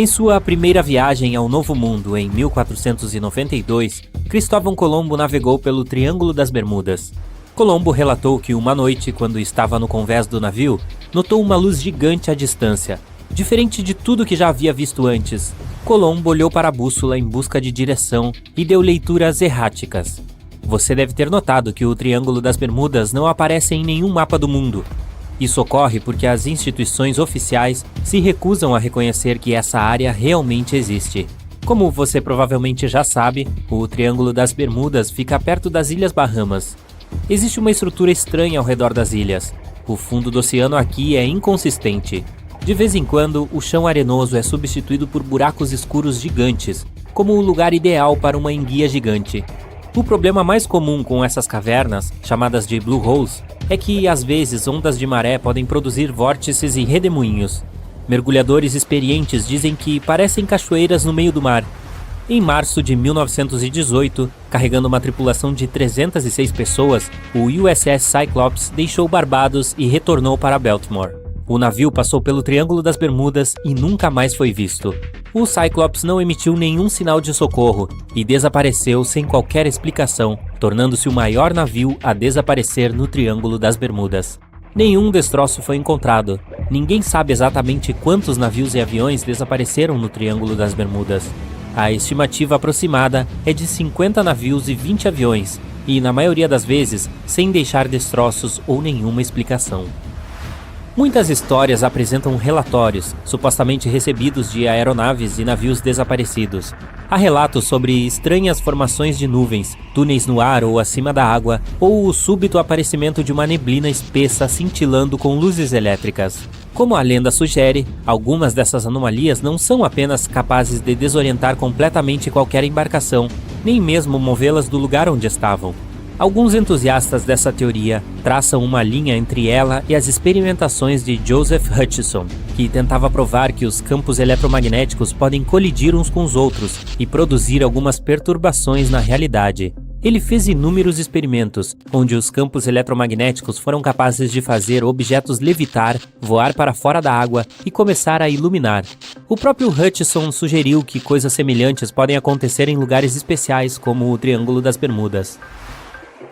Em sua primeira viagem ao Novo Mundo em 1492, Cristóvão Colombo navegou pelo Triângulo das Bermudas. Colombo relatou que uma noite, quando estava no convés do navio, notou uma luz gigante à distância. Diferente de tudo que já havia visto antes, Colombo olhou para a bússola em busca de direção e deu leituras erráticas. Você deve ter notado que o Triângulo das Bermudas não aparece em nenhum mapa do mundo. Isso ocorre porque as instituições oficiais se recusam a reconhecer que essa área realmente existe. Como você provavelmente já sabe, o Triângulo das Bermudas fica perto das Ilhas Bahamas. Existe uma estrutura estranha ao redor das ilhas. O fundo do oceano aqui é inconsistente. De vez em quando, o chão arenoso é substituído por buracos escuros gigantes, como o lugar ideal para uma enguia gigante. O problema mais comum com essas cavernas, chamadas de blue holes, é que às vezes ondas de maré podem produzir vórtices e redemoinhos. Mergulhadores experientes dizem que parecem cachoeiras no meio do mar. Em março de 1918, carregando uma tripulação de 306 pessoas, o USS Cyclops deixou Barbados e retornou para Baltimore. O navio passou pelo Triângulo das Bermudas e nunca mais foi visto. O Cyclops não emitiu nenhum sinal de socorro e desapareceu sem qualquer explicação, tornando-se o maior navio a desaparecer no Triângulo das Bermudas. Nenhum destroço foi encontrado. Ninguém sabe exatamente quantos navios e aviões desapareceram no Triângulo das Bermudas. A estimativa aproximada é de 50 navios e 20 aviões, e na maioria das vezes sem deixar destroços ou nenhuma explicação. Muitas histórias apresentam relatórios, supostamente recebidos de aeronaves e navios desaparecidos. Há relatos sobre estranhas formações de nuvens, túneis no ar ou acima da água, ou o súbito aparecimento de uma neblina espessa cintilando com luzes elétricas. Como a lenda sugere, algumas dessas anomalias não são apenas capazes de desorientar completamente qualquer embarcação, nem mesmo movê-las do lugar onde estavam. Alguns entusiastas dessa teoria traçam uma linha entre ela e as experimentações de Joseph Hutchison, que tentava provar que os campos eletromagnéticos podem colidir uns com os outros e produzir algumas perturbações na realidade. Ele fez inúmeros experimentos, onde os campos eletromagnéticos foram capazes de fazer objetos levitar, voar para fora da água e começar a iluminar. O próprio Hutchison sugeriu que coisas semelhantes podem acontecer em lugares especiais como o Triângulo das Bermudas.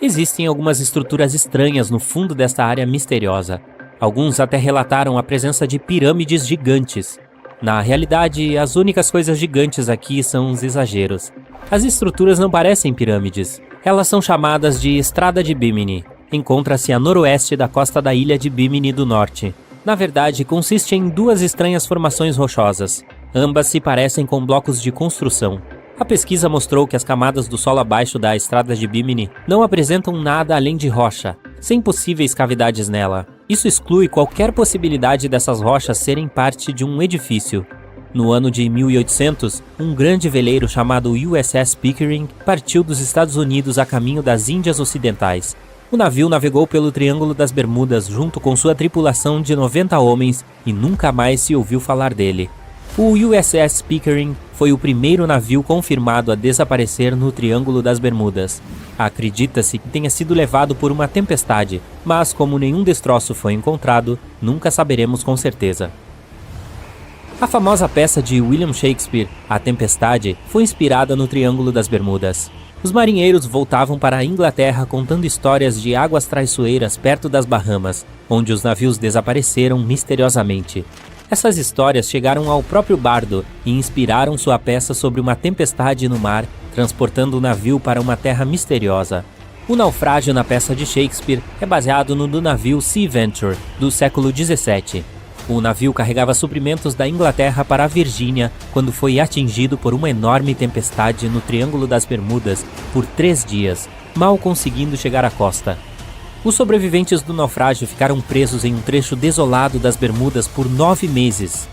Existem algumas estruturas estranhas no fundo desta área misteriosa. Alguns até relataram a presença de pirâmides gigantes. Na realidade, as únicas coisas gigantes aqui são os exageros. As estruturas não parecem pirâmides. Elas são chamadas de Estrada de Bimini. Encontra-se a noroeste da costa da ilha de Bimini do Norte. Na verdade, consiste em duas estranhas formações rochosas. Ambas se parecem com blocos de construção. A pesquisa mostrou que as camadas do solo abaixo da Estrada de Bimini não apresentam nada além de rocha, sem possíveis cavidades nela. Isso exclui qualquer possibilidade dessas rochas serem parte de um edifício. No ano de 1800, um grande veleiro chamado USS Pickering partiu dos Estados Unidos a caminho das Índias Ocidentais. O navio navegou pelo Triângulo das Bermudas junto com sua tripulação de 90 homens e nunca mais se ouviu falar dele. O USS Pickering foi o primeiro navio confirmado a desaparecer no Triângulo das Bermudas. Acredita-se que tenha sido levado por uma tempestade, mas como nenhum destroço foi encontrado, nunca saberemos com certeza. A famosa peça de William Shakespeare, A Tempestade, foi inspirada no Triângulo das Bermudas. Os marinheiros voltavam para a Inglaterra contando histórias de águas traiçoeiras perto das Bahamas, onde os navios desapareceram misteriosamente. Essas histórias chegaram ao próprio bardo e inspiraram sua peça sobre uma tempestade no mar, transportando o navio para uma terra misteriosa. O naufrágio na peça de Shakespeare é baseado no do navio Sea Venture, do século XVII. O navio carregava suprimentos da Inglaterra para a Virgínia quando foi atingido por uma enorme tempestade no Triângulo das Bermudas por 3 dias, mal conseguindo chegar à costa. Os sobreviventes do naufrágio ficaram presos em um trecho desolado das Bermudas por 9 meses.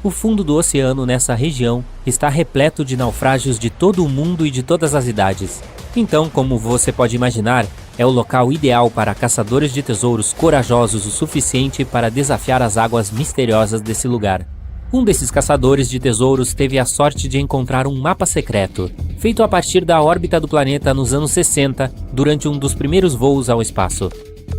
O fundo do oceano nessa região está repleto de naufrágios de todo o mundo e de todas as idades. Então, como você pode imaginar, é o local ideal para caçadores de tesouros corajosos o suficiente para desafiar as águas misteriosas desse lugar. Um desses caçadores de tesouros teve a sorte de encontrar um mapa secreto, feito a partir da órbita do planeta nos anos 60, durante um dos primeiros voos ao espaço.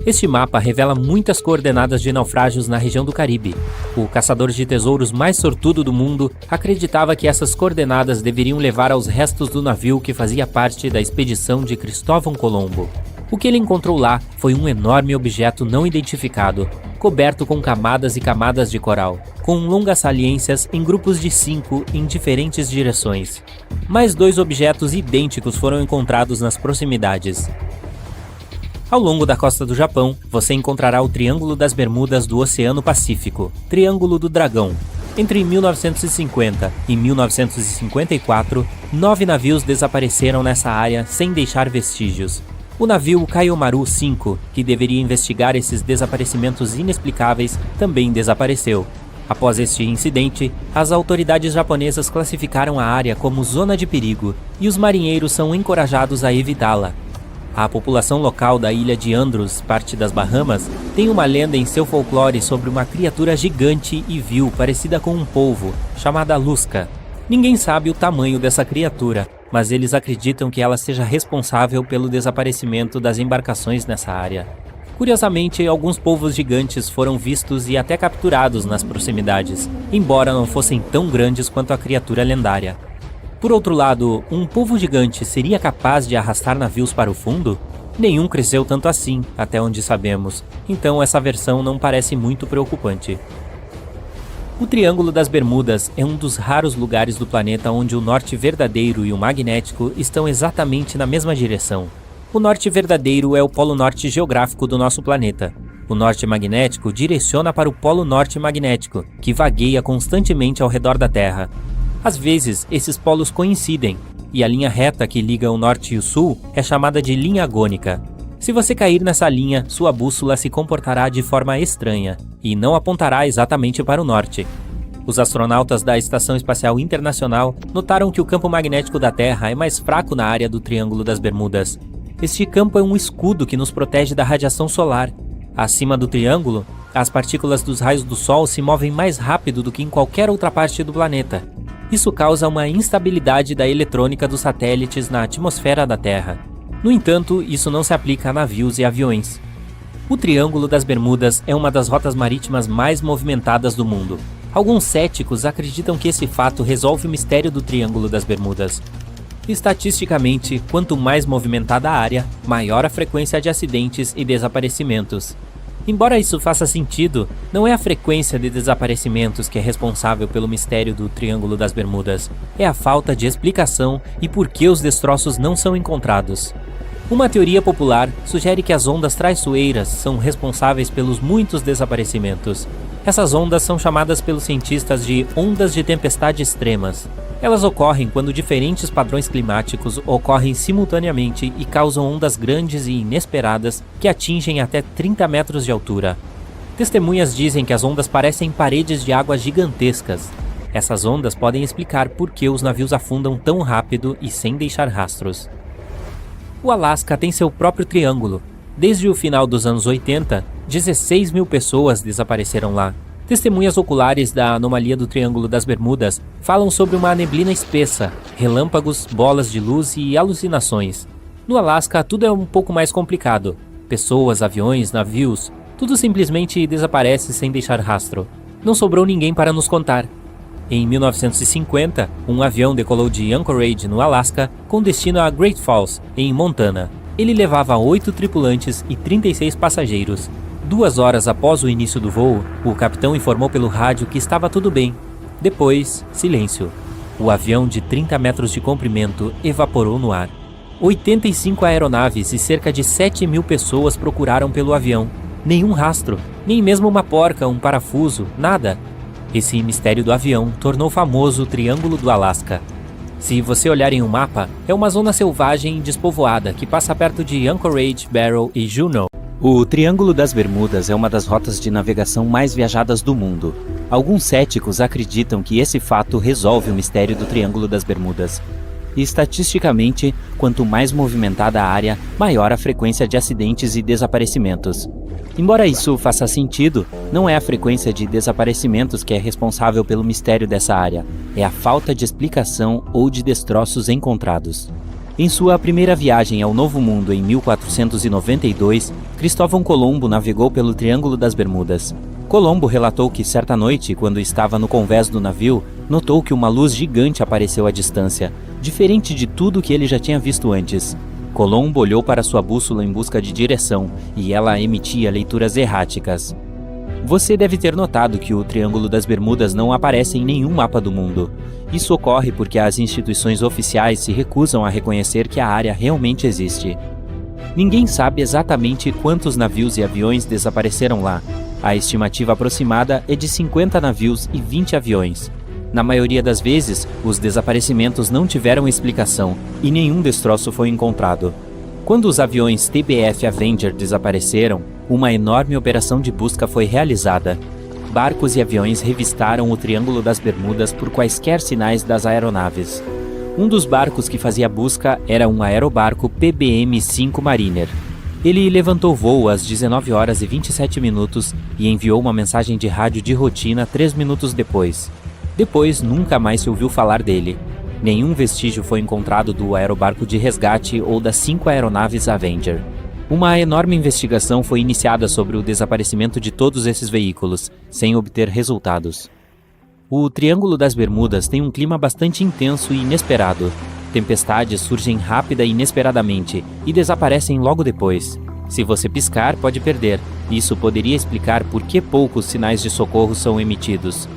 Este mapa revela muitas coordenadas de naufrágios na região do Caribe. O caçador de tesouros mais sortudo do mundo acreditava que essas coordenadas deveriam levar aos restos do navio que fazia parte da expedição de Cristóvão Colombo. O que ele encontrou lá foi um enorme objeto não identificado, coberto com camadas e camadas de coral, com longas saliências em grupos de 5 em diferentes direções. Mais 2 objetos idênticos foram encontrados nas proximidades. Ao longo da costa do Japão, você encontrará o Triângulo das Bermudas do Oceano Pacífico, Triângulo do Dragão. Entre 1950 e 1954, 9 navios desapareceram nessa área sem deixar vestígios. O navio Kaiomaru 5, que deveria investigar esses desaparecimentos inexplicáveis, também desapareceu. Após este incidente, as autoridades japonesas classificaram a área como zona de perigo e os marinheiros são encorajados a evitá-la. A população local da ilha de Andros, parte das Bahamas, tem uma lenda em seu folclore sobre uma criatura gigante e vil parecida com um polvo, chamada Lusca. Ninguém sabe o tamanho dessa criatura, mas eles acreditam que ela seja responsável pelo desaparecimento das embarcações nessa área. Curiosamente, alguns polvos gigantes foram vistos e até capturados nas proximidades, embora não fossem tão grandes quanto a criatura lendária. Por outro lado, um polvo gigante seria capaz de arrastar navios para o fundo? Nenhum cresceu tanto assim, até onde sabemos, então essa versão não parece muito preocupante. O Triângulo das Bermudas é um dos raros lugares do planeta onde o norte verdadeiro e o magnético estão exatamente na mesma direção. O norte verdadeiro é o polo norte geográfico do nosso planeta. O norte magnético direciona para o polo norte magnético, que vagueia constantemente ao redor da Terra. Às vezes, esses polos coincidem, e a linha reta que liga o norte e o sul é chamada de linha agônica. Se você cair nessa linha, sua bússola se comportará de forma estranha, e não apontará exatamente para o norte. Os astronautas da Estação Espacial Internacional notaram que o campo magnético da Terra é mais fraco na área do Triângulo das Bermudas. Este campo é um escudo que nos protege da radiação solar. Acima do triângulo, as partículas dos raios do Sol se movem mais rápido do que em qualquer outra parte do planeta. Isso causa uma instabilidade da eletrônica dos satélites na atmosfera da Terra. No entanto, isso não se aplica a navios e aviões. O Triângulo das Bermudas é uma das rotas marítimas mais movimentadas do mundo. Alguns céticos acreditam que esse fato resolve o mistério do Triângulo das Bermudas. Estatisticamente, quanto mais movimentada a área, maior a frequência de acidentes e desaparecimentos. Embora isso faça sentido, não é a frequência de desaparecimentos que é responsável pelo mistério do Triângulo das Bermudas, é a falta de explicação e por que os destroços não são encontrados. Uma teoria popular sugere que as ondas traiçoeiras são responsáveis pelos muitos desaparecimentos. Essas ondas são chamadas pelos cientistas de ondas de tempestade extremas. Elas ocorrem quando diferentes padrões climáticos ocorrem simultaneamente e causam ondas grandes e inesperadas que atingem até 30 metros de altura. Testemunhas dizem que as ondas parecem paredes de água gigantescas. Essas ondas podem explicar por que os navios afundam tão rápido e sem deixar rastros. O Alasca tem seu próprio triângulo. Desde o final dos anos 80, 16 mil pessoas desapareceram lá. Testemunhas oculares da anomalia do Triângulo das Bermudas falam sobre uma neblina espessa, relâmpagos, bolas de luz e alucinações. No Alasca, tudo é um pouco mais complicado. Pessoas, aviões, navios, tudo simplesmente desaparece sem deixar rastro. Não sobrou ninguém para nos contar. Em 1950, um avião decolou de Anchorage, no Alasca, com destino a Great Falls, em Montana. Ele levava 8 tripulantes e 36 passageiros. 2 horas após o início do voo, o capitão informou pelo rádio que estava tudo bem. Depois, silêncio. O avião de 30 metros de comprimento evaporou no ar. 85 aeronaves e cerca de 7 mil pessoas procuraram pelo avião. Nenhum rastro, nem mesmo uma porca, um parafuso, nada. Esse mistério do avião tornou famoso o Triângulo do Alasca. Se você olhar em um mapa, é uma zona selvagem e despovoada que passa perto de Anchorage, Barrow e Juneau. O Triângulo das Bermudas é uma das rotas de navegação mais viajadas do mundo. Alguns céticos acreditam que esse fato resolve o mistério do Triângulo das Bermudas. E estatisticamente, quanto mais movimentada a área, maior a frequência de acidentes e desaparecimentos. Embora isso faça sentido, não é a frequência de desaparecimentos que é responsável pelo mistério dessa área, é a falta de explicação ou de destroços encontrados. Em sua primeira viagem ao Novo Mundo em 1492, Cristóvão Colombo navegou pelo Triângulo das Bermudas. Colombo relatou que certa noite, quando estava no convés do navio, notou que uma luz gigante apareceu à distância, diferente de tudo que ele já tinha visto antes. Colombo olhou para sua bússola em busca de direção, e ela emitia leituras erráticas. Você deve ter notado que o Triângulo das Bermudas não aparece em nenhum mapa do mundo. Isso ocorre porque as instituições oficiais se recusam a reconhecer que a área realmente existe. Ninguém sabe exatamente quantos navios e aviões desapareceram lá. A estimativa aproximada é de 50 navios e 20 aviões. Na maioria das vezes, os desaparecimentos não tiveram explicação e nenhum destroço foi encontrado. Quando os aviões TBF Avenger desapareceram, uma enorme operação de busca foi realizada. Barcos e aviões revistaram o Triângulo das Bermudas por quaisquer sinais das aeronaves. Um dos barcos que fazia a busca era um aerobarco PBM-5 Mariner. Ele levantou voo às 19 horas e 27 minutos e enviou uma mensagem de rádio de rotina 3 minutos depois. Depois, nunca mais se ouviu falar dele. Nenhum vestígio foi encontrado do aerobarco de resgate ou das 5 aeronaves Avenger. Uma enorme investigação foi iniciada sobre o desaparecimento de todos esses veículos, sem obter resultados. O Triângulo das Bermudas tem um clima bastante intenso e inesperado. Tempestades surgem rápida e inesperadamente e desaparecem logo depois. Se você piscar, pode perder. Isso poderia explicar por que poucos sinais de socorro são emitidos.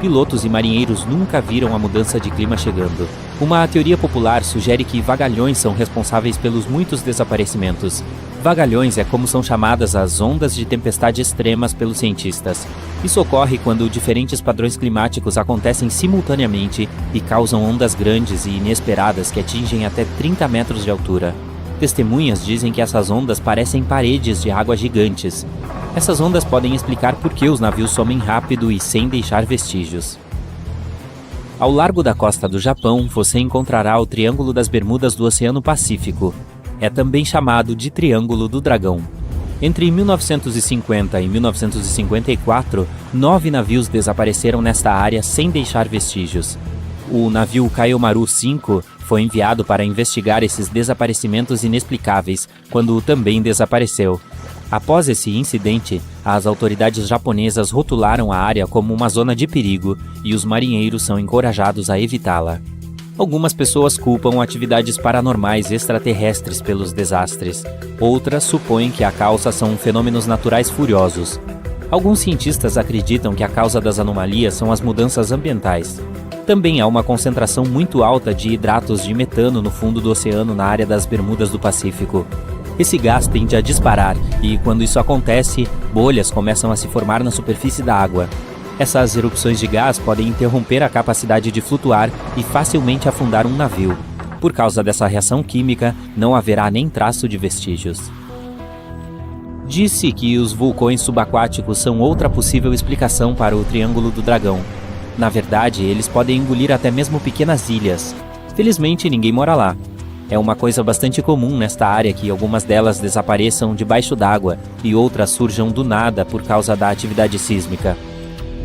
Pilotos e marinheiros nunca viram a mudança de clima chegando. Uma teoria popular sugere que vagalhões são responsáveis pelos muitos desaparecimentos. Vagalhões é como são chamadas as ondas de tempestade extremas pelos cientistas. Isso ocorre quando diferentes padrões climáticos acontecem simultaneamente e causam ondas grandes e inesperadas que atingem até 30 metros de altura. Testemunhas dizem que essas ondas parecem paredes de água gigantes. Essas ondas podem explicar por que os navios somem rápido e sem deixar vestígios. Ao largo da costa do Japão, você encontrará o Triângulo das Bermudas do Oceano Pacífico. É também chamado de Triângulo do Dragão. Entre 1950 e 1954, 9 navios desapareceram nesta área sem deixar vestígios. O navio Kaiomaru V foi enviado para investigar esses desaparecimentos inexplicáveis, quando também desapareceu. Após esse incidente, as autoridades japonesas rotularam a área como uma zona de perigo e os marinheiros são encorajados a evitá-la. Algumas pessoas culpam atividades paranormais extraterrestres pelos desastres. Outras supõem que a causa são fenômenos naturais furiosos. Alguns cientistas acreditam que a causa das anomalias são as mudanças ambientais. Também há uma concentração muito alta de hidratos de metano no fundo do oceano na área das Bermudas do Pacífico. Esse gás tende a disparar e, quando isso acontece, bolhas começam a se formar na superfície da água. Essas erupções de gás podem interromper a capacidade de flutuar e facilmente afundar um navio. Por causa dessa reação química, não haverá nem traço de vestígios. Disse que os vulcões subaquáticos são outra possível explicação para o Triângulo do Dragão. Na verdade, eles podem engolir até mesmo pequenas ilhas. Felizmente, ninguém mora lá. É uma coisa bastante comum nesta área que algumas delas desapareçam debaixo d'água e outras surjam do nada por causa da atividade sísmica.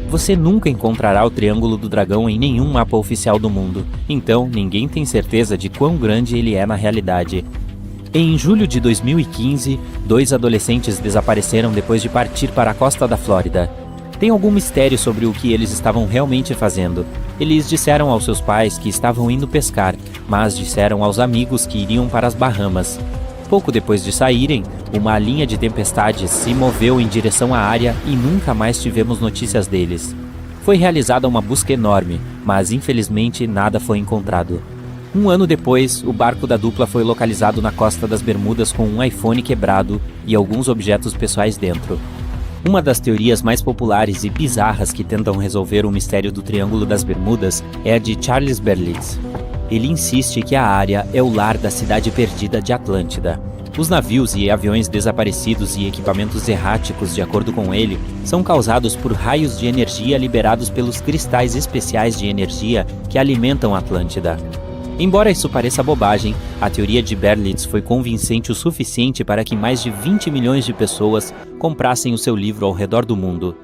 Você nunca encontrará o Triângulo do Dragão em nenhum mapa oficial do mundo, então ninguém tem certeza de quão grande ele é na realidade. Em julho de 2015, 2 adolescentes desapareceram depois de partir para a costa da Flórida. Tem algum mistério sobre o que eles estavam realmente fazendo. Eles disseram aos seus pais que estavam indo pescar, mas disseram aos amigos que iriam para as Bahamas. Pouco depois de saírem, uma linha de tempestades se moveu em direção à área e nunca mais tivemos notícias deles. Foi realizada uma busca enorme, mas infelizmente nada foi encontrado. Um ano depois, o barco da dupla foi localizado na costa das Bermudas com um iPhone quebrado e alguns objetos pessoais dentro. Uma das teorias mais populares e bizarras que tentam resolver o mistério do Triângulo das Bermudas é a de Charles Berlitz. Ele insiste que a área é o lar da cidade perdida de Atlântida. Os navios e aviões desaparecidos e equipamentos erráticos, de acordo com ele, são causados por raios de energia liberados pelos cristais especiais de energia que alimentam Atlântida. Embora isso pareça bobagem, a teoria de Berlitz foi convincente o suficiente para que mais de 20 milhões de pessoas comprassem o seu livro ao redor do mundo.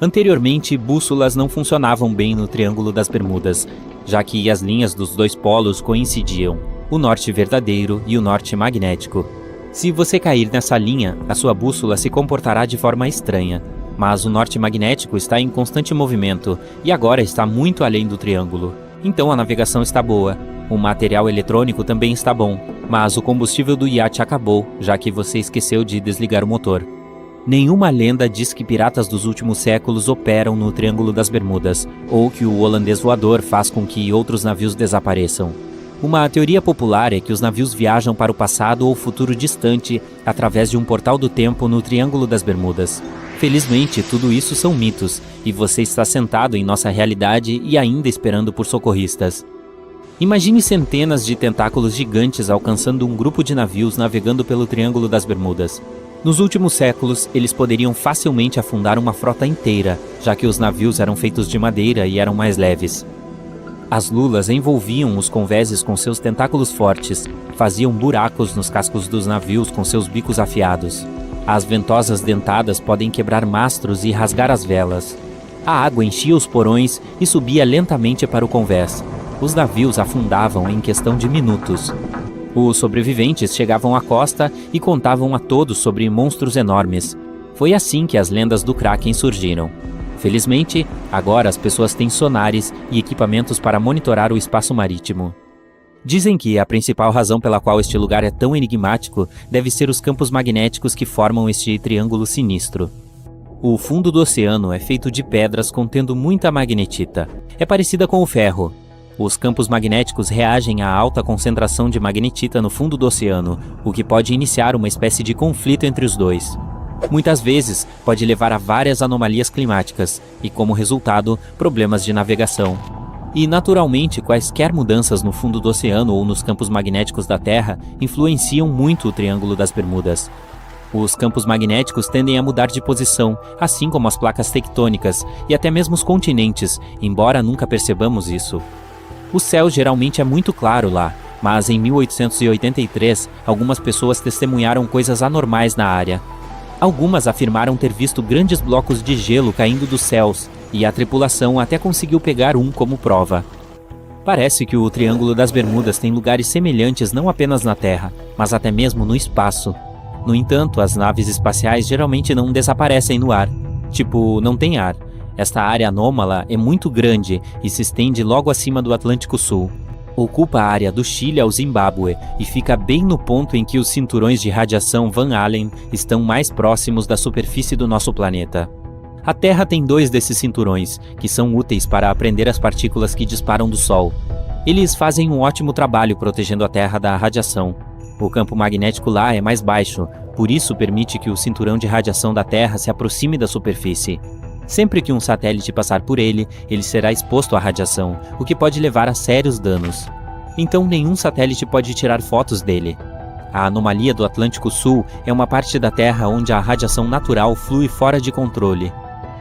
Anteriormente, bússolas não funcionavam bem no Triângulo das Bermudas, já que as linhas dos 2 polos coincidiam. o norte verdadeiro e o norte magnético. Se você cair nessa linha, a sua bússola se comportará de forma estranha. Mas o norte magnético está em constante movimento e agora está muito além do triângulo. Então a navegação está boa. O material eletrônico também está bom, mas o combustível do iate acabou, já que você esqueceu de desligar o motor. Nenhuma lenda diz que piratas dos últimos séculos operam no Triângulo das Bermudas, ou que o holandês voador faz com que outros navios desapareçam. Uma teoria popular é que os navios viajam para o passado ou futuro distante através de um portal do tempo no Triângulo das Bermudas. Felizmente, tudo isso são mitos, e você está sentado em nossa realidade e ainda esperando por socorristas. Imagine centenas de tentáculos gigantes alcançando um grupo de navios navegando pelo Triângulo das Bermudas. Nos últimos séculos, eles poderiam facilmente afundar uma frota inteira, já que os navios eram feitos de madeira e eram mais leves. As lulas envolviam os convéses com seus tentáculos fortes, faziam buracos nos cascos dos navios com seus bicos afiados. As ventosas dentadas podem quebrar mastros e rasgar as velas. A água enchia os porões e subia lentamente para o convés. Os navios afundavam em questão de minutos. Os sobreviventes chegavam à costa e contavam a todos sobre monstros enormes. Foi assim que as lendas do Kraken surgiram. Felizmente, agora as pessoas têm sonares e equipamentos para monitorar o espaço marítimo. Dizem que a principal razão pela qual este lugar é tão enigmático deve ser os campos magnéticos que formam este triângulo sinistro. O fundo do oceano é feito de pedras contendo muita magnetita. É parecida com o ferro. Os campos magnéticos reagem à alta concentração de magnetita no fundo do oceano, o que pode iniciar uma espécie de conflito entre os dois. Muitas vezes, pode levar a várias anomalias climáticas e, como resultado, problemas de navegação. E, naturalmente, quaisquer mudanças no fundo do oceano ou nos campos magnéticos da Terra influenciam muito o Triângulo das Bermudas. Os campos magnéticos tendem a mudar de posição, assim como as placas tectônicas e até mesmo os continentes, embora nunca percebamos isso. O céu geralmente é muito claro lá, mas em 1883, algumas pessoas testemunharam coisas anormais na área. Algumas afirmaram ter visto grandes blocos de gelo caindo dos céus, e a tripulação até conseguiu pegar um como prova. Parece que o Triângulo das Bermudas tem lugares semelhantes não apenas na Terra, mas até mesmo no espaço. No entanto, as naves espaciais geralmente não desaparecem no ar. Tipo, não tem ar. Esta área anômala é muito grande e se estende logo acima do Atlântico Sul. Ocupa a área do Chile ao Zimbábue e fica bem no ponto em que os cinturões de radiação Van Allen estão mais próximos da superfície do nosso planeta. A Terra tem 2 desses cinturões, que são úteis para prender as partículas que disparam do Sol. Eles fazem um ótimo trabalho protegendo a Terra da radiação. O campo magnético lá é mais baixo, por isso permite que o cinturão de radiação da Terra se aproxime da superfície. Sempre que um satélite passar por ele, ele será exposto à radiação, o que pode levar a sérios danos. Então nenhum satélite pode tirar fotos dele. A anomalia do Atlântico Sul é uma parte da Terra onde a radiação natural flui fora de controle.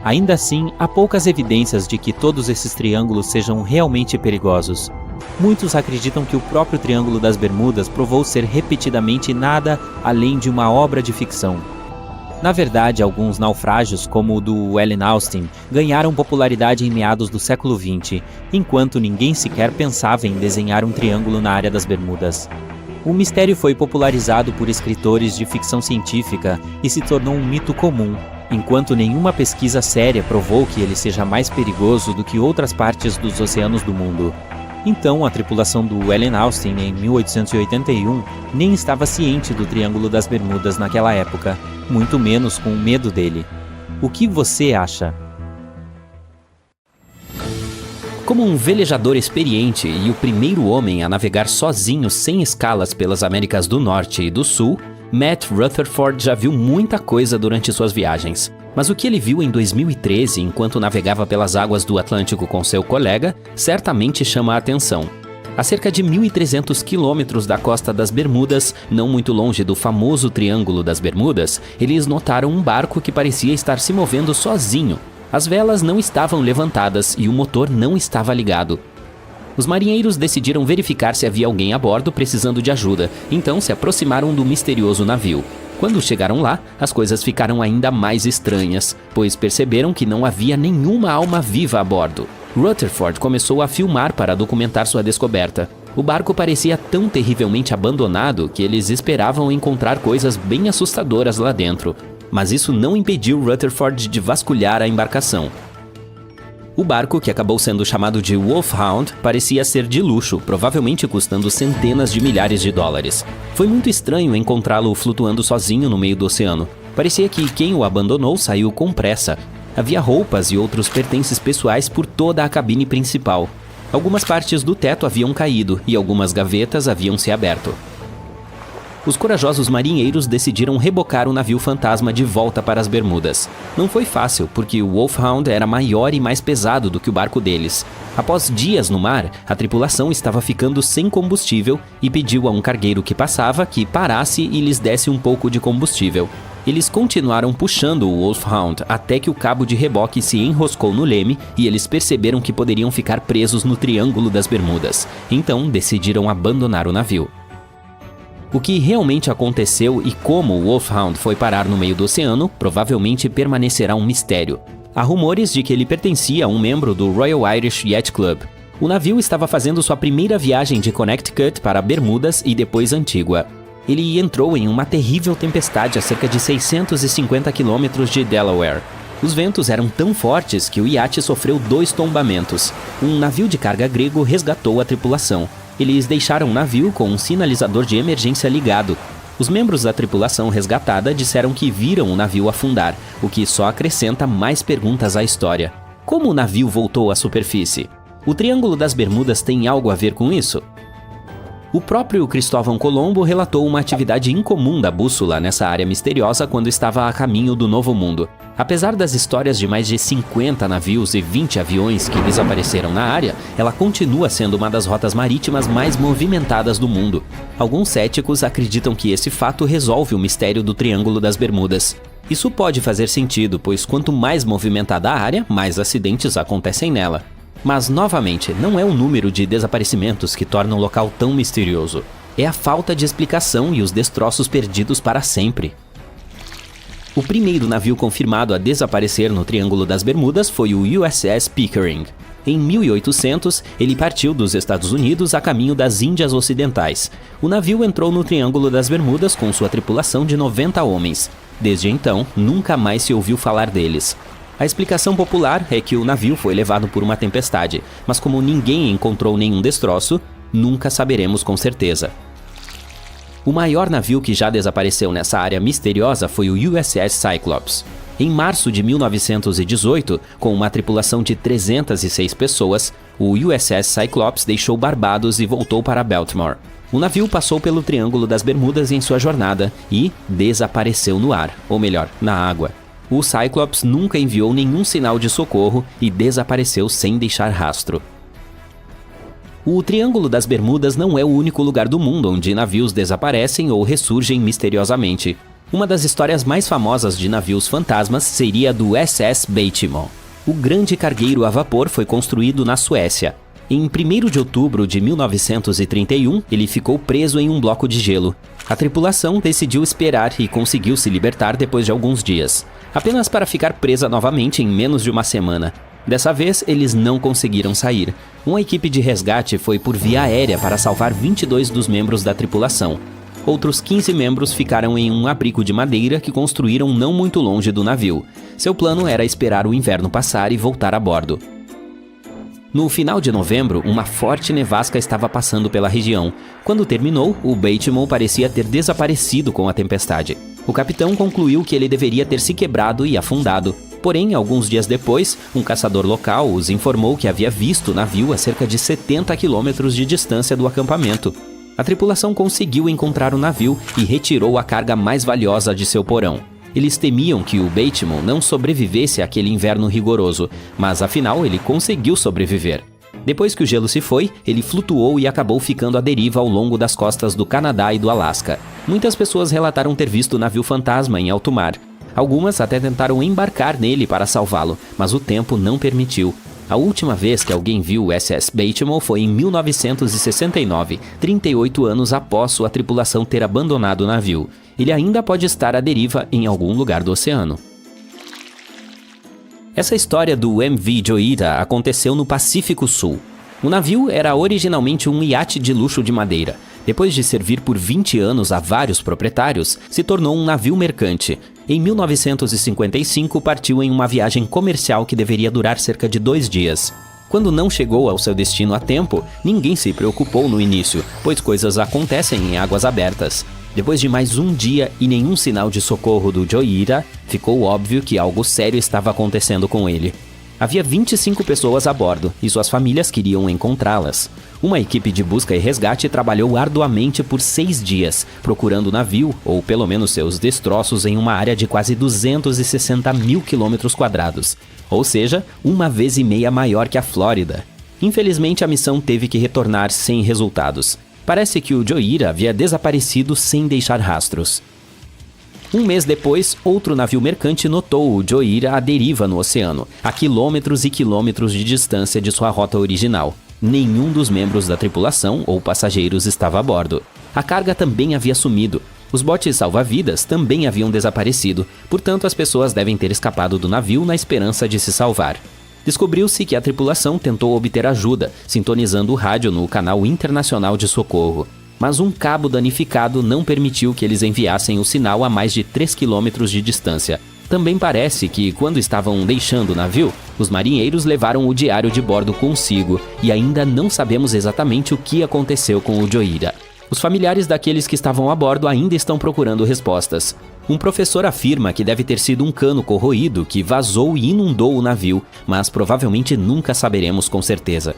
Ainda assim, há poucas evidências de que todos esses triângulos sejam realmente perigosos. Muitos acreditam que o próprio Triângulo das Bermudas provou ser repetidamente nada além de uma obra de ficção. Na verdade, alguns naufrágios, como o do Ellen Austin, ganharam popularidade em meados do século XX, enquanto ninguém sequer pensava em desenhar um triângulo na área das Bermudas. O mistério foi popularizado por escritores de ficção científica e se tornou um mito comum, enquanto nenhuma pesquisa séria provou que ele seja mais perigoso do que outras partes dos oceanos do mundo. Então, a tripulação do Ellen Austin, em 1881, nem estava ciente do Triângulo das Bermudas naquela época, muito menos com medo dele. O que você acha? Como um velejador experiente e o primeiro homem a navegar sozinho sem escalas pelas Américas do Norte e do Sul, Matt Rutherford já viu muita coisa durante suas viagens. Mas o que ele viu em 2013, enquanto navegava pelas águas do Atlântico com seu colega, certamente chama a atenção. A cerca de 1.300 quilômetros da costa das Bermudas, não muito longe do famoso Triângulo das Bermudas, eles notaram um barco que parecia estar se movendo sozinho. As velas não estavam levantadas e o motor não estava ligado. Os marinheiros decidiram verificar se havia alguém a bordo precisando de ajuda, então se aproximaram do misterioso navio. Quando chegaram lá, as coisas ficaram ainda mais estranhas, pois perceberam que não havia nenhuma alma viva a bordo. Rutherford começou a filmar para documentar sua descoberta. O barco parecia tão terrivelmente abandonado que eles esperavam encontrar coisas bem assustadoras lá dentro, mas isso não impediu Rutherford de vasculhar a embarcação. O barco, que acabou sendo chamado de Wolfhound, parecia ser de luxo, provavelmente custando centenas de milhares de dólares. Foi muito estranho encontrá-lo flutuando sozinho no meio do oceano. Parecia que quem o abandonou saiu com pressa. Havia roupas e outros pertences pessoais por toda a cabine principal. Algumas partes do teto haviam caído e algumas gavetas haviam se aberto. Os corajosos marinheiros decidiram rebocar o navio fantasma de volta para as Bermudas. Não foi fácil, porque o Wolfhound era maior e mais pesado do que o barco deles. Após dias no mar, a tripulação estava ficando sem combustível e pediu a um cargueiro que passava que parasse e lhes desse um pouco de combustível. Eles continuaram puxando o Wolfhound até que o cabo de reboque se enroscou no leme e eles perceberam que poderiam ficar presos no Triângulo das Bermudas. Então decidiram abandonar o navio. O que realmente aconteceu e como o Wolfhound foi parar no meio do oceano provavelmente permanecerá um mistério. Há rumores de que ele pertencia a um membro do Royal Irish Yacht Club. O navio estava fazendo sua primeira viagem de Connecticut para Bermudas e depois Antigua. Ele entrou em uma terrível tempestade a cerca de 650 quilômetros de Delaware. Os ventos eram tão fortes que o iate sofreu 2 tombamentos. Um navio de carga grego resgatou a tripulação. Eles deixaram o navio com um sinalizador de emergência ligado. Os membros da tripulação resgatada disseram que viram o navio afundar, o que só acrescenta mais perguntas à história. Como o navio voltou à superfície? O Triângulo das Bermudas tem algo a ver com isso? O próprio Cristóvão Colombo relatou uma atividade incomum da bússola nessa área misteriosa quando estava a caminho do Novo Mundo. Apesar das histórias de mais de 50 navios e 20 aviões que desapareceram na área, ela continua sendo uma das rotas marítimas mais movimentadas do mundo. Alguns céticos acreditam que esse fato resolve o mistério do Triângulo das Bermudas. Isso pode fazer sentido, pois quanto mais movimentada a área, mais acidentes acontecem nela. Mas, novamente, não é o número de desaparecimentos que torna o local tão misterioso. É a falta de explicação e os destroços perdidos para sempre. O primeiro navio confirmado a desaparecer no Triângulo das Bermudas foi o USS Pickering. Em 1800, ele partiu dos Estados Unidos a caminho das Índias Ocidentais. O navio entrou no Triângulo das Bermudas com sua tripulação de 90 homens. Desde então, nunca mais se ouviu falar deles. A explicação popular é que o navio foi levado por uma tempestade, mas como ninguém encontrou nenhum destroço, nunca saberemos com certeza. O maior navio que já desapareceu nessa área misteriosa foi o USS Cyclops. Em março de 1918, com uma tripulação de 306 pessoas, o USS Cyclops deixou Barbados e voltou para Baltimore. O navio passou pelo Triângulo das Bermudas em sua jornada e desapareceu no ar, ou melhor, na água. O Cyclops nunca enviou nenhum sinal de socorro e desapareceu sem deixar rastro. O Triângulo das Bermudas não é o único lugar do mundo onde navios desaparecem ou ressurgem misteriosamente. Uma das histórias mais famosas de navios fantasmas seria a do SS Baltimore. O grande cargueiro a vapor foi construído na Suécia. Em 1º de outubro de 1931, ele ficou preso em um bloco de gelo. A tripulação decidiu esperar e conseguiu se libertar depois de alguns dias, apenas para ficar presa novamente em menos de uma semana. Dessa vez, eles não conseguiram sair. Uma equipe de resgate foi por via aérea para salvar 22 dos membros da tripulação. Outros 15 membros ficaram em um abrigo de madeira que construíram não muito longe do navio. Seu plano era esperar o inverno passar e voltar a bordo. No final de novembro, uma forte nevasca estava passando pela região. Quando terminou, o Baltimore parecia ter desaparecido com a tempestade. O capitão concluiu que ele deveria ter se quebrado e afundado. Porém, alguns dias depois, um caçador local os informou que havia visto o navio a cerca de 70 quilômetros de distância do acampamento. A tripulação conseguiu encontrar o navio e retirou a carga mais valiosa de seu porão. Eles temiam que o Baltimore não sobrevivesse àquele inverno rigoroso, mas afinal ele conseguiu sobreviver. Depois que o gelo se foi, ele flutuou e acabou ficando à deriva ao longo das costas do Canadá e do Alasca. Muitas pessoas relataram ter visto o navio fantasma em alto mar. Algumas até tentaram embarcar nele para salvá-lo, mas o tempo não permitiu. A última vez que alguém viu o SS Baltimore foi em 1969, 38 anos após sua tripulação ter abandonado o navio. Ele ainda pode estar à deriva em algum lugar do oceano. Essa história do MV Joita aconteceu no Pacífico Sul. O navio era originalmente um iate de luxo de madeira. Depois de servir por 20 anos a vários proprietários, se tornou um navio mercante. Em 1955, partiu em uma viagem comercial que deveria durar cerca de 2 dias. Quando não chegou ao seu destino a tempo, ninguém se preocupou no início, pois coisas acontecem em águas abertas. Depois de mais um dia e nenhum sinal de socorro do Joira, ficou óbvio que algo sério estava acontecendo com ele. Havia 25 pessoas a bordo e suas famílias queriam encontrá-las. Uma equipe de busca e resgate trabalhou arduamente por 6 dias, procurando o navio, ou pelo menos seus destroços, em uma área de quase 260 mil quilômetros quadrados, ou seja, 1,5 vezes maior que a Flórida. Infelizmente, a missão teve que retornar sem resultados. Parece que o Joira havia desaparecido sem deixar rastros. Um mês depois, outro navio mercante notou o Joira à deriva no oceano, a quilômetros e quilômetros de distância de sua rota original. Nenhum dos membros da tripulação ou passageiros estava a bordo. A carga também havia sumido. Os botes salva-vidas também haviam desaparecido, portanto as pessoas devem ter escapado do navio na esperança de se salvar. Descobriu-se que a tripulação tentou obter ajuda, sintonizando o rádio no canal internacional de socorro. Mas um cabo danificado não permitiu que eles enviassem o sinal a mais de 3 quilômetros de distância. Também parece que, quando estavam deixando o navio, os marinheiros levaram o diário de bordo consigo e ainda não sabemos exatamente o que aconteceu com o Joira. Os familiares daqueles que estavam a bordo ainda estão procurando respostas. Um professor afirma que deve ter sido um cano corroído que vazou e inundou o navio, mas provavelmente nunca saberemos com certeza.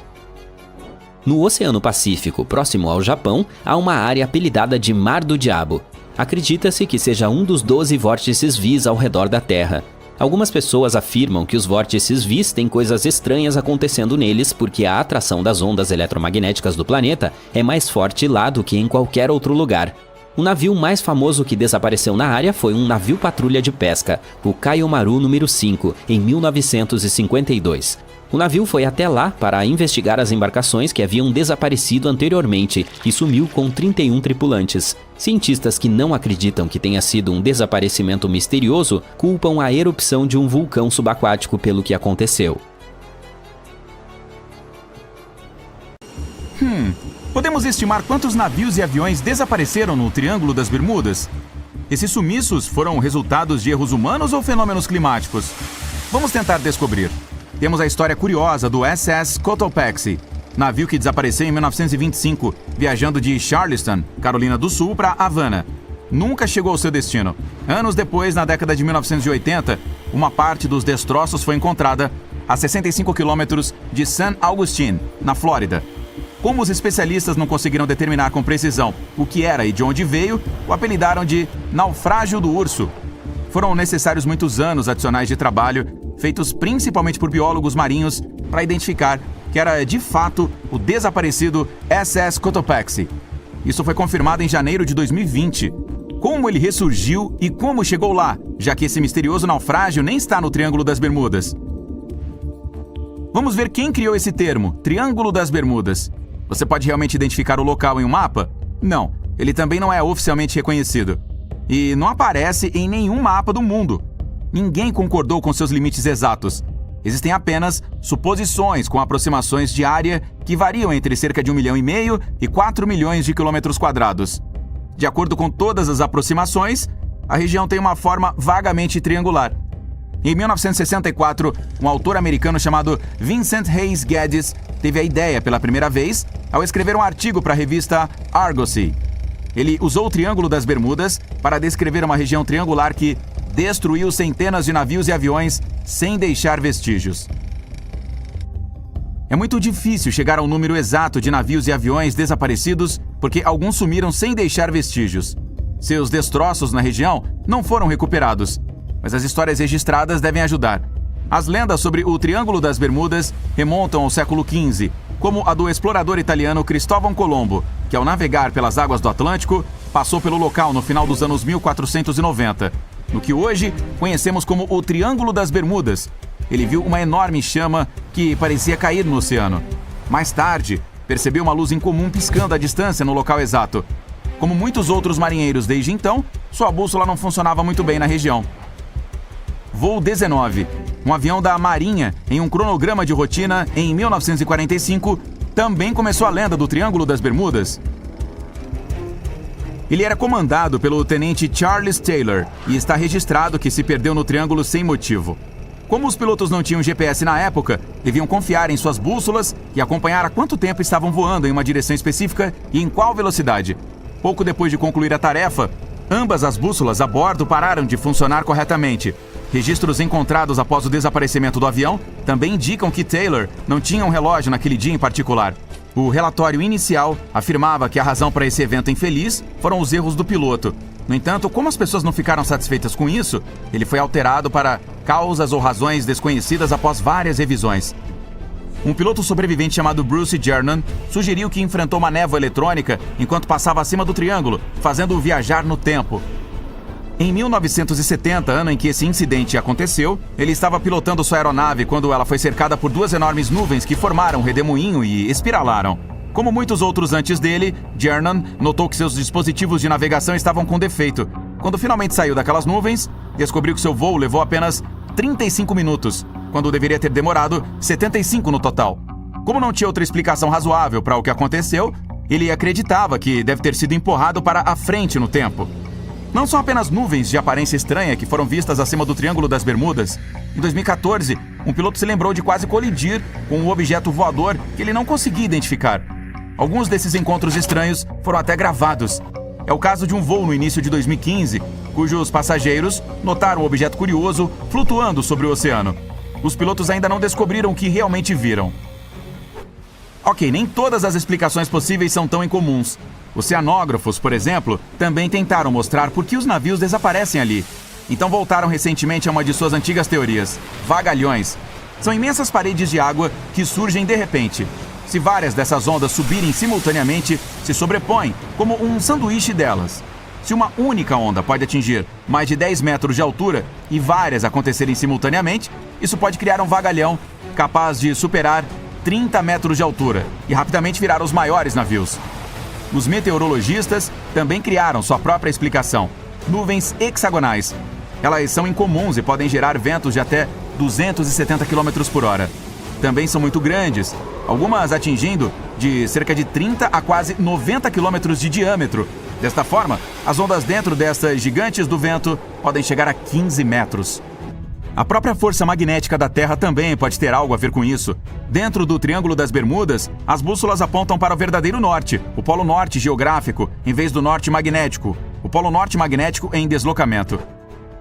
No Oceano Pacífico, próximo ao Japão, há uma área apelidada de Mar do Diabo. Acredita-se que seja um dos 12 vórtices Vis ao redor da Terra. Algumas pessoas afirmam que os vórtices Vis têm coisas estranhas acontecendo neles porque a atração das ondas eletromagnéticas do planeta é mais forte lá do que em qualquer outro lugar. O navio mais famoso que desapareceu na área foi um navio patrulha de pesca, o Kaiomaru número 5, em 1952. O navio foi até lá para investigar as embarcações que haviam desaparecido anteriormente e sumiu com 31 tripulantes. Cientistas que não acreditam que tenha sido um desaparecimento misterioso culpam a erupção de um vulcão subaquático pelo que aconteceu. Podemos estimar quantos navios e aviões desapareceram no Triângulo das Bermudas? Esses sumiços foram resultados de erros humanos ou fenômenos climáticos? Vamos tentar descobrir. Temos a história curiosa do SS Cotopaxi, navio que desapareceu em 1925, viajando de Charleston, Carolina do Sul, para Havana. Nunca chegou ao seu destino. Anos depois, na década de 1980, uma parte dos destroços foi encontrada a 65 quilômetros de San Augustine, na Flórida. Como os especialistas não conseguiram determinar com precisão o que era e de onde veio, o apelidaram de naufrágio do urso. Foram necessários muitos anos adicionais de trabalho, feitos principalmente por biólogos marinhos, para identificar que era de fato o desaparecido SS Cotopaxi. Isso foi confirmado em janeiro de 2020. Como ele ressurgiu e como chegou lá, já que esse misterioso naufrágio nem está no Triângulo das Bermudas? Vamos ver quem criou esse termo, Triângulo das Bermudas. Você pode realmente identificar o local em um mapa? Não, ele também não é oficialmente reconhecido. E não aparece em nenhum mapa do mundo. Ninguém concordou com seus limites exatos. Existem apenas suposições com aproximações de área que variam entre cerca de 1,5 milhão e 4 milhões de quilômetros quadrados. De acordo com todas as aproximações, a região tem uma forma vagamente triangular. Em 1964, um autor americano chamado Vincent Hayes Geddes teve a ideia pela primeira vez ao escrever um artigo para a revista Argosy. Ele usou o Triângulo das Bermudas para descrever uma região triangular que destruiu centenas de navios e aviões sem deixar vestígios. É muito difícil chegar ao número exato de navios e aviões desaparecidos porque alguns sumiram sem deixar vestígios. Seus destroços na região não foram recuperados, mas as histórias registradas devem ajudar. As lendas sobre o Triângulo das Bermudas remontam ao século XV, como a do explorador italiano Cristóvão Colombo, que ao navegar pelas águas do Atlântico, passou pelo local no final dos anos 1490. No que hoje conhecemos como o Triângulo das Bermudas. Ele viu uma enorme chama que parecia cair no oceano. Mais tarde, percebeu uma luz incomum piscando à distância no local exato. Como muitos outros marinheiros desde então, sua bússola não funcionava muito bem na região. Voo 19, um avião da Marinha em um cronograma de rotina em 1945, também começou a lenda do Triângulo das Bermudas. Ele era comandado pelo tenente Charles Taylor e está registrado que se perdeu no Triângulo sem motivo. Como os pilotos não tinham GPS na época, deviam confiar em suas bússolas e acompanhar há quanto tempo estavam voando em uma direção específica e em qual velocidade. Pouco depois de concluir a tarefa, ambas as bússolas a bordo pararam de funcionar corretamente. Registros encontrados após o desaparecimento do avião também indicam que Taylor não tinha um relógio naquele dia em particular. O relatório inicial afirmava que a razão para esse evento infeliz foram os erros do piloto. No entanto, como as pessoas não ficaram satisfeitas com isso, ele foi alterado para causas ou razões desconhecidas após várias revisões. Um piloto sobrevivente chamado Bruce Jernan sugeriu que enfrentou uma névoa eletrônica enquanto passava acima do triângulo, fazendo-o viajar no tempo. Em 1970, ano em que esse incidente aconteceu, ele estava pilotando sua aeronave quando ela foi cercada por duas enormes nuvens que formaram um redemoinho e espiralaram. Como muitos outros antes dele, Jernan notou que seus dispositivos de navegação estavam com defeito. Quando finalmente saiu daquelas nuvens, descobriu que seu voo levou apenas 35 minutos, quando deveria ter demorado 75 no total. Como não tinha outra explicação razoável para o que aconteceu, ele acreditava que deve ter sido empurrado para a frente no tempo. Não são apenas nuvens de aparência estranha que foram vistas acima do Triângulo das Bermudas. Em 2014, um piloto se lembrou de quase colidir com um objeto voador que ele não conseguia identificar. Alguns desses encontros estranhos foram até gravados. É o caso de um voo no início de 2015, cujos passageiros notaram um objeto curioso flutuando sobre o oceano. Os pilotos ainda não descobriram o que realmente viram. Ok, nem todas as explicações possíveis são tão incomuns. Oceanógrafos, por exemplo, também tentaram mostrar por que os navios desaparecem ali. Então voltaram recentemente a uma de suas antigas teorias: vagalhões. São imensas paredes de água que surgem de repente. Se várias dessas ondas subirem simultaneamente, se sobrepõem como um sanduíche delas. Se uma única onda pode atingir mais de 10 metros de altura e várias acontecerem simultaneamente, isso pode criar um vagalhão capaz de superar 30 metros de altura e rapidamente virar os maiores navios. Os meteorologistas também criaram sua própria explicação: nuvens hexagonais. Elas são incomuns e podem gerar ventos de até 270 km por hora. Também são muito grandes, algumas atingindo de cerca de 30 a quase 90 km de diâmetro. Desta forma, as ondas dentro dessas gigantes do vento podem chegar a 15 metros. A própria força magnética da Terra também pode ter algo a ver com isso. Dentro do Triângulo das Bermudas, as bússolas apontam para o verdadeiro norte, o Polo Norte geográfico, em vez do norte magnético, o Polo Norte magnético em deslocamento.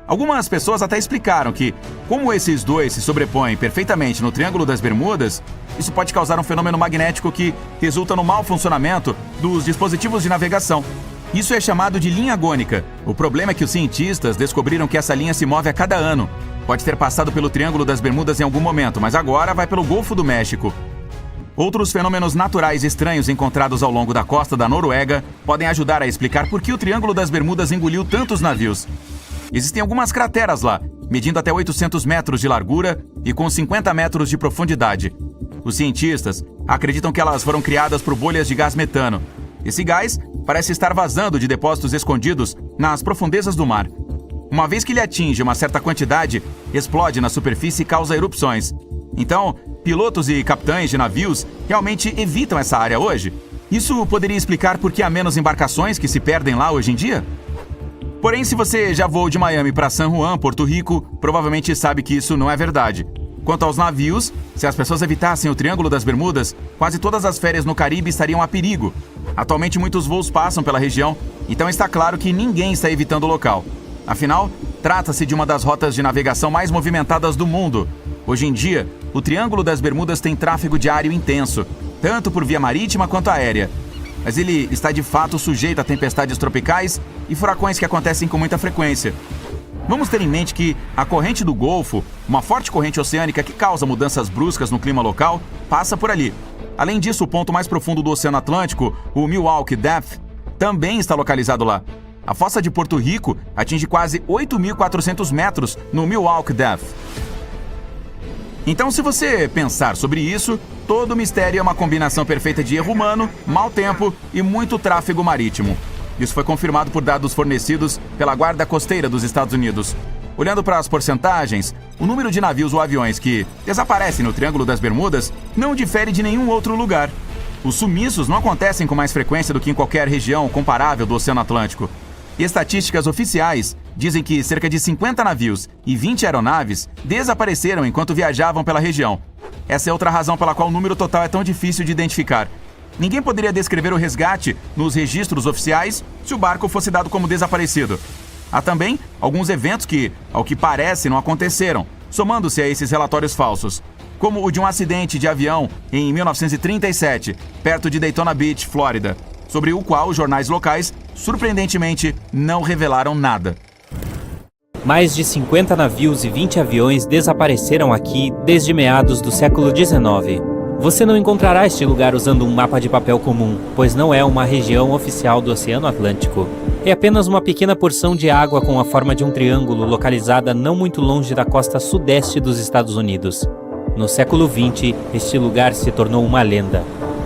Algumas pessoas até explicaram que, como esses dois se sobrepõem perfeitamente no Triângulo das Bermudas, isso pode causar um fenômeno magnético que resulta no mau funcionamento dos dispositivos de navegação. Isso é chamado de linha agônica. O problema é que os cientistas descobriram que essa linha se move a cada ano. Pode ter passado pelo Triângulo das Bermudas em algum momento, mas agora vai pelo Golfo do México. Outros fenômenos naturais estranhos encontrados ao longo da costa da Noruega podem ajudar a explicar por que o Triângulo das Bermudas engoliu tantos navios. Existem algumas crateras lá, medindo até 800 metros de largura e com 50 metros de profundidade. Os cientistas acreditam que elas foram criadas por bolhas de gás metano. Esse gás parece estar vazando de depósitos escondidos nas profundezas do mar. Uma vez que ele atinge uma certa quantidade, explode na superfície e causa erupções. Então, pilotos e capitães de navios realmente evitam essa área hoje? Isso poderia explicar por que há menos embarcações que se perdem lá hoje em dia? Porém, se você já voou de Miami para San Juan, Porto Rico, provavelmente sabe que isso não é verdade. Quanto aos navios, se as pessoas evitassem o Triângulo das Bermudas, quase todas as férias no Caribe estariam a perigo. Atualmente, muitos voos passam pela região, então está claro que ninguém está evitando o local. Afinal, trata-se de uma das rotas de navegação mais movimentadas do mundo. Hoje em dia, o Triângulo das Bermudas tem tráfego diário intenso, tanto por via marítima quanto aérea. Mas ele está de fato sujeito a tempestades tropicais e furacões que acontecem com muita frequência. Vamos ter em mente que a corrente do Golfo, uma forte corrente oceânica que causa mudanças bruscas no clima local, passa por ali. Além disso, o ponto mais profundo do Oceano Atlântico, o Milwaukee Depth, também está localizado lá. A fossa de Porto Rico atinge quase 8.400 metros no Milwaukee Depth. Então, se você pensar sobre isso, todo o mistério é uma combinação perfeita de erro humano, mau tempo e muito tráfego marítimo. Isso foi confirmado por dados fornecidos pela Guarda Costeira dos Estados Unidos. Olhando para as porcentagens, o número de navios ou aviões que desaparecem no Triângulo das Bermudas não difere de nenhum outro lugar. Os sumiços não acontecem com mais frequência do que em qualquer região comparável do Oceano Atlântico. Estatísticas oficiais dizem que cerca de 50 navios e 20 aeronaves desapareceram enquanto viajavam pela região. Essa é outra razão pela qual o número total é tão difícil de identificar. Ninguém poderia descrever o resgate nos registros oficiais se o barco fosse dado como desaparecido. Há também alguns eventos que, ao que parece, não aconteceram, somando-se a esses relatórios falsos, como o de um acidente de avião em 1937, perto de Daytona Beach, Flórida, sobre o qual os jornais locais, surpreendentemente, não revelaram nada. Mais de 50 navios e 20 aviões desapareceram aqui desde meados do século XIX. Você não encontrará este lugar usando um mapa de papel comum, pois não é uma região oficial do Oceano Atlântico. É apenas uma pequena porção de água com a forma de um triângulo localizada não muito longe da costa sudeste dos Estados Unidos. No século XX, este lugar se tornou uma lenda.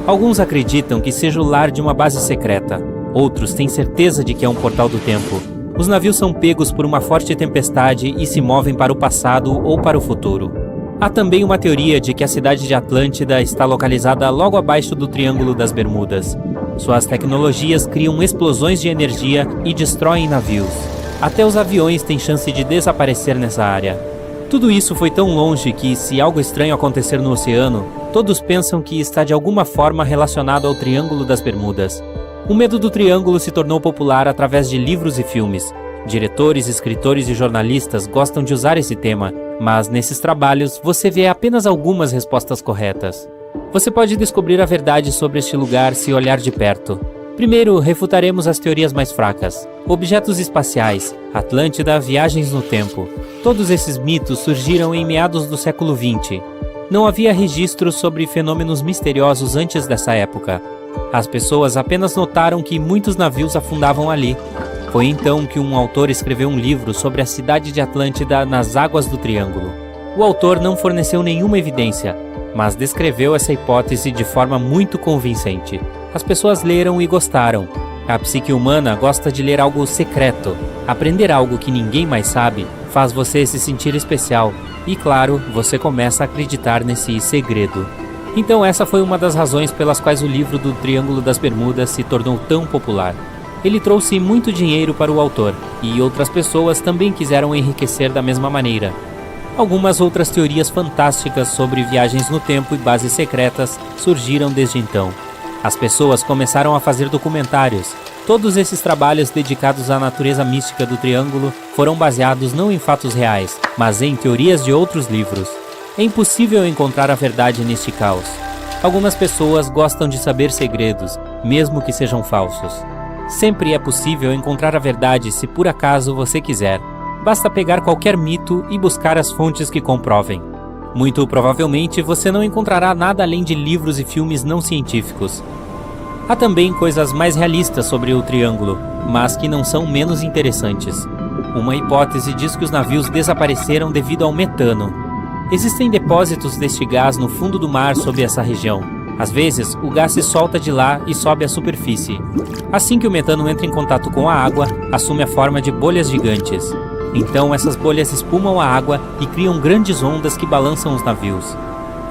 Alguns acreditam que seja o lar de uma base secreta. Outros têm certeza de que é um portal do tempo. Os navios são pegos por uma forte tempestade e se movem para o passado ou para o futuro. Há também uma teoria de que a cidade de Atlântida está localizada logo abaixo do Triângulo das Bermudas. Suas tecnologias criam explosões de energia e destroem navios. Até os aviões têm chance de desaparecer nessa área. Tudo isso foi tão longe que, se algo estranho acontecer no oceano, todos pensam que está de alguma forma relacionado ao Triângulo das Bermudas. O medo do Triângulo se tornou popular através de livros e filmes. Diretores, escritores e jornalistas gostam de usar esse tema, mas nesses trabalhos você vê apenas algumas respostas corretas. Você pode descobrir a verdade sobre este lugar se olhar de perto. Primeiro, refutaremos as teorias mais fracas. Objetos espaciais, Atlântida, viagens no tempo. Todos esses mitos surgiram em meados do século XX. Não havia registros sobre fenômenos misteriosos antes dessa época. As pessoas apenas notaram que muitos navios afundavam ali. Foi então que um autor escreveu um livro sobre a cidade de Atlântida nas águas do Triângulo. O autor não forneceu nenhuma evidência, mas descreveu essa hipótese de forma muito convincente. As pessoas leram e gostaram. A psique humana gosta de ler algo secreto. Aprender algo que ninguém mais sabe faz você se sentir especial. E claro, você começa a acreditar nesse segredo. Então essa foi uma das razões pelas quais o livro do Triângulo das Bermudas se tornou tão popular. Ele trouxe muito dinheiro para o autor, e outras pessoas também quiseram enriquecer da mesma maneira. Algumas outras teorias fantásticas sobre viagens no tempo e bases secretas surgiram desde então. As pessoas começaram a fazer documentários. Todos esses trabalhos dedicados à natureza mística do Triângulo foram baseados não em fatos reais, mas em teorias de outros livros. É impossível encontrar a verdade neste caos. Algumas pessoas gostam de saber segredos, mesmo que sejam falsos. Sempre é possível encontrar a verdade se por acaso você quiser. Basta pegar qualquer mito e buscar as fontes que comprovem. Muito provavelmente você não encontrará nada além de livros e filmes não científicos. Há também coisas mais realistas sobre o Triângulo, mas que não são menos interessantes. Uma hipótese diz que os navios desapareceram devido ao metano. Existem depósitos deste gás no fundo do mar sob essa região. Às vezes, o gás se solta de lá e sobe à superfície. Assim que o metano entra em contato com a água, assume a forma de bolhas gigantes. Então, essas bolhas espumam a água e criam grandes ondas que balançam os navios.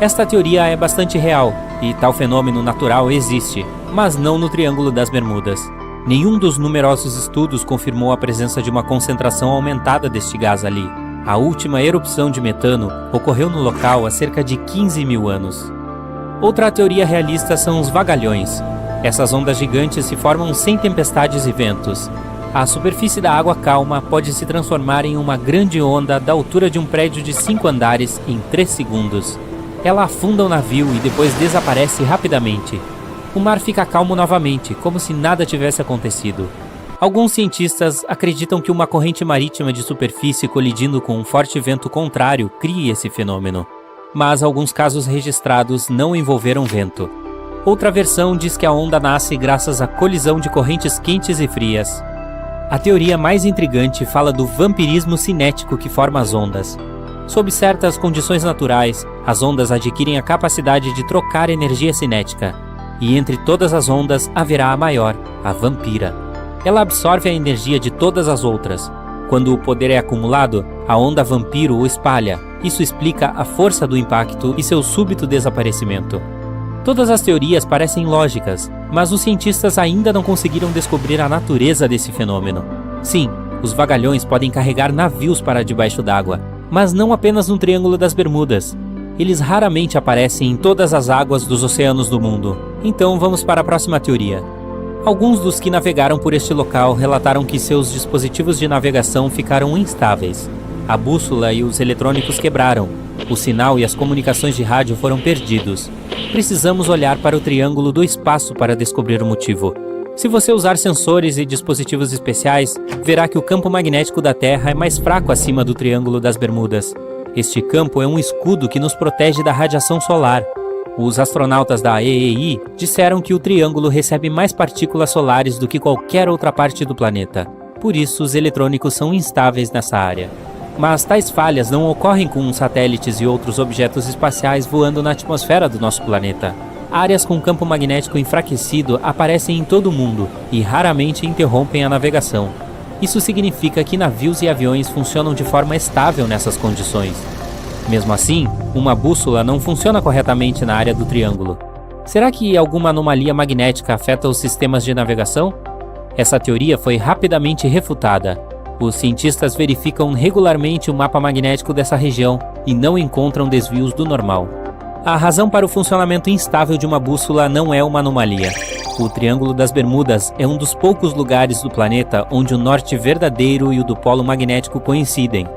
Esta teoria é bastante real, e tal fenômeno natural existe, mas não no Triângulo das Bermudas. Nenhum dos numerosos estudos confirmou a presença de uma concentração aumentada deste gás ali. A última erupção de metano ocorreu no local há cerca de 15 mil anos. Outra teoria realista são os vagalhões. Essas ondas gigantes se formam sem tempestades e ventos. A superfície da água calma pode se transformar em uma grande onda da altura de um prédio de 5 andares em 3 segundos. Ela afunda o navio e depois desaparece rapidamente. O mar fica calmo novamente, como se nada tivesse acontecido. Alguns cientistas acreditam que uma corrente marítima de superfície colidindo com um forte vento contrário crie esse fenômeno. Mas alguns casos registrados não envolveram vento. Outra versão diz que a onda nasce graças à colisão de correntes quentes e frias. A teoria mais intrigante fala do vampirismo cinético que forma as ondas. Sob certas condições naturais, as ondas adquirem a capacidade de trocar energia cinética. E entre todas as ondas haverá a maior, a vampira. Ela absorve a energia de todas as outras. Quando o poder é acumulado, a onda vampiro o espalha. Isso explica a força do impacto e seu súbito desaparecimento. Todas as teorias parecem lógicas, mas os cientistas ainda não conseguiram descobrir a natureza desse fenômeno. Sim, os vagalhões podem carregar navios para debaixo d'água, mas não apenas no Triângulo das Bermudas. Eles raramente aparecem em todas as águas dos oceanos do mundo. Então vamos para a próxima teoria. Alguns dos que navegaram por este local relataram que seus dispositivos de navegação ficaram instáveis. A bússola e os eletrônicos quebraram. O sinal e as comunicações de rádio foram perdidos. Precisamos olhar para o Triângulo do Espaço para descobrir o motivo. Se você usar sensores e dispositivos especiais, verá que o campo magnético da Terra é mais fraco acima do Triângulo das Bermudas. Este campo é um escudo que nos protege da radiação solar. Os astronautas da EEI disseram que o Triângulo recebe mais partículas solares do que qualquer outra parte do planeta. Por isso, os eletrônicos são instáveis nessa área. Mas tais falhas não ocorrem com satélites e outros objetos espaciais voando na atmosfera do nosso planeta. Áreas com campo magnético enfraquecido aparecem em todo o mundo e raramente interrompem a navegação. Isso significa que navios e aviões funcionam de forma estável nessas condições. Mesmo assim, uma bússola não funciona corretamente na área do Triângulo. Será que alguma anomalia magnética afeta os sistemas de navegação? Essa teoria foi rapidamente refutada. Os cientistas verificam regularmente o mapa magnético dessa região e não encontram desvios do normal. A razão para o funcionamento instável de uma bússola não é uma anomalia. O Triângulo das Bermudas é um dos poucos lugares do planeta onde o norte verdadeiro e o do polo magnético coincidem.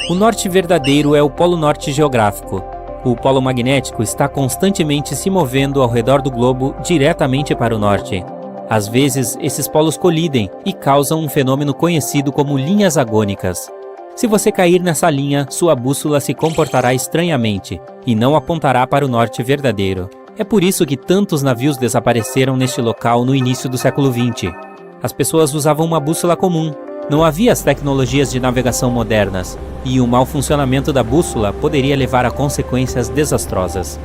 O norte verdadeiro é o polo norte geográfico. O polo magnético está constantemente se movendo ao redor do globo diretamente para o norte. Às vezes, esses polos colidem e causam um fenômeno conhecido como linhas agônicas. Se você cair nessa linha, sua bússola se comportará estranhamente e não apontará para o norte verdadeiro. É por isso que tantos navios desapareceram neste local no início do século XX. As pessoas usavam uma bússola comum. Não havia as tecnologias de navegação modernas, e o mau funcionamento da bússola poderia levar a consequências desastrosas.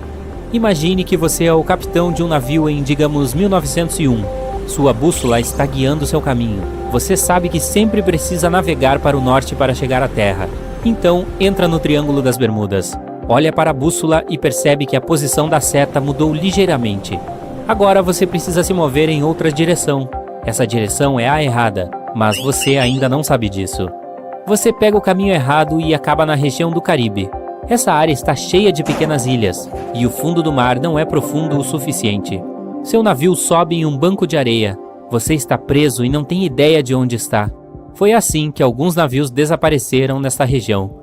Imagine que você é o capitão de um navio em, digamos, 1901. Sua bússola está guiando seu caminho. Você sabe que sempre precisa navegar para o norte para chegar à Terra. Então, entra no Triângulo das Bermudas. Olha para a bússola e percebe que a posição da seta mudou ligeiramente. Agora você precisa se mover em outra direção. Essa direção é a errada, mas você ainda não sabe disso. Você pega o caminho errado e acaba na região do Caribe. Essa área está cheia de pequenas ilhas, e o fundo do mar não é profundo o suficiente. Seu navio sobe em um banco de areia. Você está preso e não tem ideia de onde está. Foi assim que alguns navios desapareceram nesta região.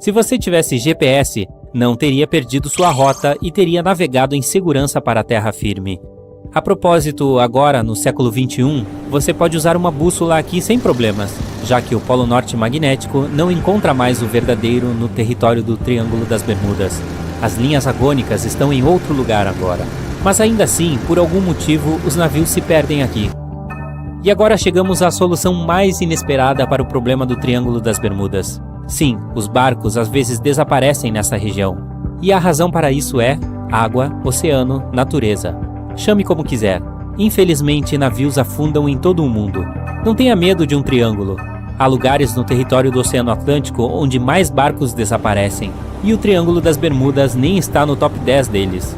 Se você tivesse GPS, não teria perdido sua rota e teria navegado em segurança para a terra firme. A propósito, agora, no século XXI, você pode usar uma bússola aqui sem problemas, já que o Polo Norte magnético não encontra mais o verdadeiro no território do Triângulo das Bermudas. As linhas agônicas estão em outro lugar agora. Mas ainda assim, por algum motivo, os navios se perdem aqui. E agora chegamos à solução mais inesperada para o problema do Triângulo das Bermudas. Sim, os barcos às vezes desaparecem nessa região. E a razão para isso é água, oceano, natureza. Chame como quiser. Infelizmente, navios afundam em todo o mundo. Não tenha medo de um triângulo. Há lugares no território do Oceano Atlântico onde mais barcos desaparecem. E o Triângulo das Bermudas nem está no top 10 deles.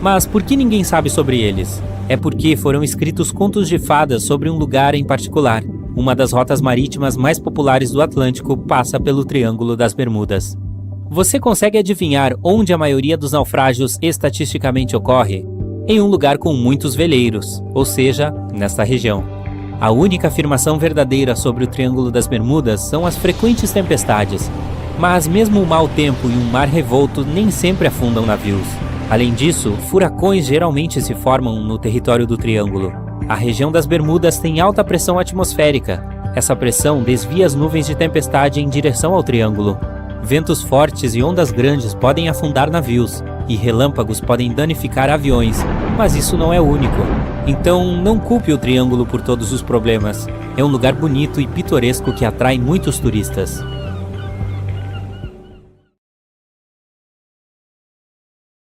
Mas por que ninguém sabe sobre eles? É porque foram escritos contos de fadas sobre um lugar em particular. Uma das rotas marítimas mais populares do Atlântico passa pelo Triângulo das Bermudas. Você consegue adivinhar onde a maioria dos naufrágios estatisticamente ocorre? Em um lugar com muitos veleiros, ou seja, nesta região. A única afirmação verdadeira sobre o Triângulo das Bermudas são as frequentes tempestades. Mas mesmo o mau tempo e um mar revolto nem sempre afundam navios. Além disso, furacões geralmente se formam no território do Triângulo. A região das Bermudas tem alta pressão atmosférica. Essa pressão desvia as nuvens de tempestade em direção ao Triângulo. Ventos fortes e ondas grandes podem afundar navios, e relâmpagos podem danificar aviões, mas isso não é único. Então, não culpe o Triângulo por todos os problemas. É um lugar bonito e pitoresco que atrai muitos turistas.